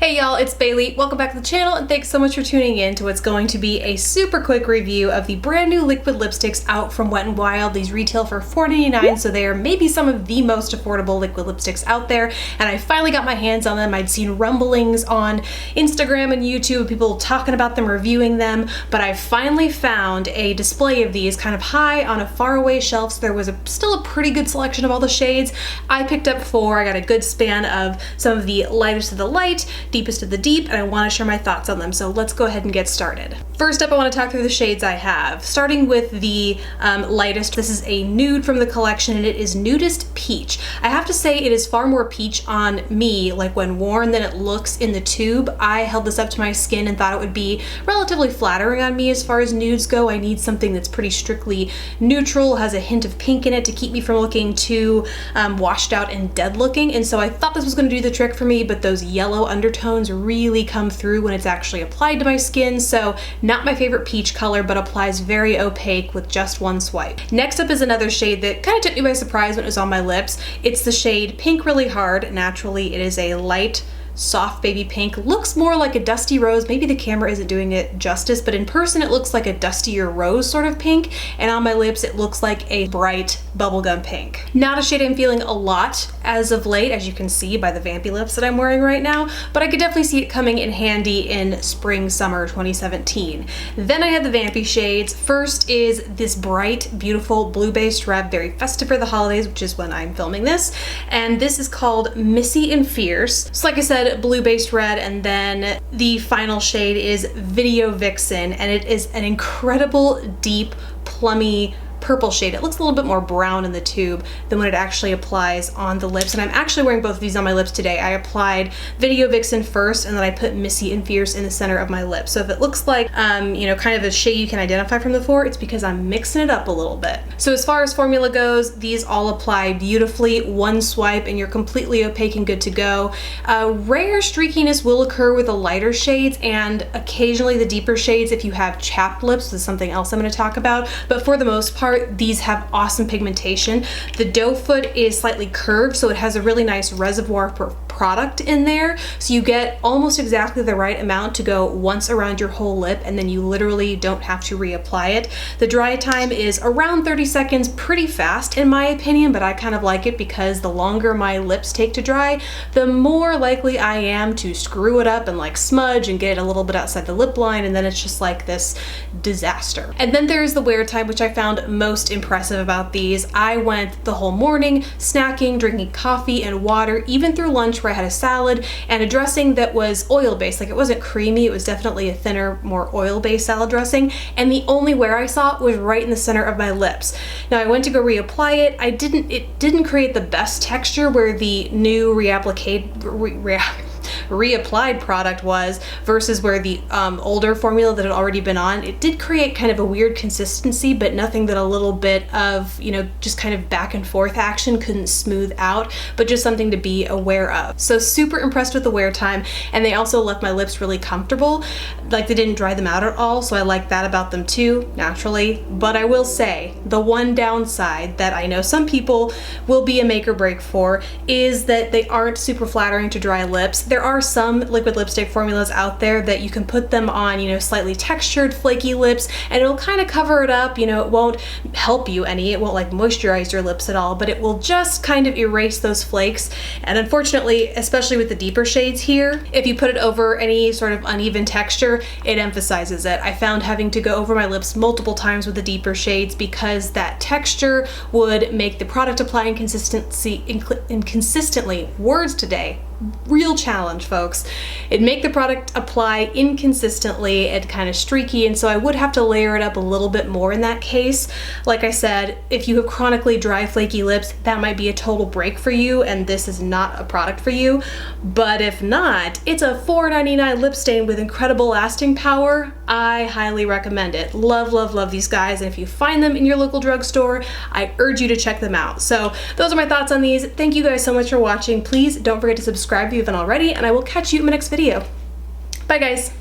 Hey y'all, it's Bailey. Welcome back to the channel and thanks so much for tuning in to what's going to be a super quick review of the brand new liquid lipsticks out from Wet n Wild. These retail for $4.99, so they are maybe some of the most affordable liquid lipsticks out there, and I finally got my hands on them. I'd seen rumblings on Instagram and YouTube, people talking about them, reviewing them, but I finally found a display of these kind of high on a faraway shelf, so there was still a pretty good selection of all the shades. I picked up four. I got a good span of some of the lightest of the light, deepest of the deep, and I want to share my thoughts on them, so let's go ahead and get started. First up, I want to talk through the shades I have. Starting with the lightest, this is a nude from the collection and it is Nudist Peach. I have to say it is far more peach on me, like when worn, than it looks in the tube. I held this up to my skin and thought it would be relatively flattering on me as far as nudes go. I need something that's pretty strictly neutral, has a hint of pink in it to keep me from looking too washed out and dead looking, and so I thought this was going to do the trick for me, but those yellow undertones really come through when it's actually applied to my skin, so not my favorite peach color, but applies very opaque with just one swipe. Next up is another shade that kind of took me by surprise when it was on my lips. It's the shade Pink Really Hard. Naturally, it is a light, soft baby pink. Looks more like a dusty rose. Maybe the camera isn't doing it justice, but in person it looks like a dustier rose sort of pink, and on my lips it looks like a bright bubblegum pink. Not a shade I'm feeling a lot as of late, as you can see by the vampy lips that I'm wearing right now, but I could definitely see it coming in handy in spring, summer 2017. Then I have the vampy shades. First is this bright, beautiful blue-based red, very festive for the holidays, which is when I'm filming this, and this is called Missy and Fierce. So like I said, blue-based red, and then the final shade is Video Vixen, and it is an incredible deep plummy purple shade. It looks a little bit more brown in the tube than when it actually applies on the lips, and I'm actually wearing both of these on my lips today. I applied Video Vixen first, and then I put Missy and Fierce in the center of my lips. So if it looks like, you know, kind of a shade you can identify from the four, it's because I'm mixing it up a little bit. So as far as formula goes, these all apply beautifully. One swipe and you're completely opaque and good to go. Rare streakiness will occur with the lighter shades and occasionally the deeper shades if you have chapped lips. This is something else I'm going to talk about, but for the most part, these have awesome pigmentation. The doe foot is slightly curved, so it has a really nice reservoir for product in there, so you get almost exactly the right amount to go once around your whole lip, and then you literally don't have to reapply it. The dry time is around 30 seconds, pretty fast in my opinion, but I kind of like it because the longer my lips take to dry, the more likely I am to screw it up and like smudge and get it a little bit outside the lip line, and then it's just like this disaster. And then there's the wear time, which I found most impressive about these. I went the whole morning snacking, drinking coffee and water, even through lunch where I had a salad and a dressing that was oil-based. Like, it wasn't creamy, it was definitely a thinner, more oil-based salad dressing, and the only wear I saw was right in the center of my lips. Now I went to go reapply it. It didn't create the best texture where the new reapplied product was versus where the older formula that had already been on. It did create kind of a weird consistency, but nothing that a little bit of, you know, just kind of back and forth action couldn't smooth out, but just something to be aware of. So super impressed with the wear time, and they also left my lips really comfortable. Like, they didn't dry them out at all, so I like that about them too, naturally. But I will say, the one downside that I know some people will be a make or break for is that they aren't super flattering to dry lips. There are some liquid lipstick formulas out there that you can put them on, you know, slightly textured, flaky lips, and it'll kind of cover it up. You know, it won't help you any, it won't like moisturize your lips at all, but it will just kind of erase those flakes. And unfortunately, especially with the deeper shades here, if you put it over any sort of uneven texture, it emphasizes it. I found having to go over my lips multiple times with the deeper shades because that texture would make the product apply inconsistently. Words today. Real challenge, folks. It'd make the product apply inconsistently and kind of streaky, and so I would have to layer it up a little bit more in that case. Like I said, if you have chronically dry, flaky lips, that might be a total break for you, and this is not a product for you. But if not, it's a $4.99 lip stain with incredible lasting power. I highly recommend it. Love, love, love these guys, and if you find them in your local drugstore, I urge you to check them out. So those are my thoughts on these. Thank you guys so much for watching. Please don't forget to subscribe if you haven't already, and I will catch you in my next video. Bye guys.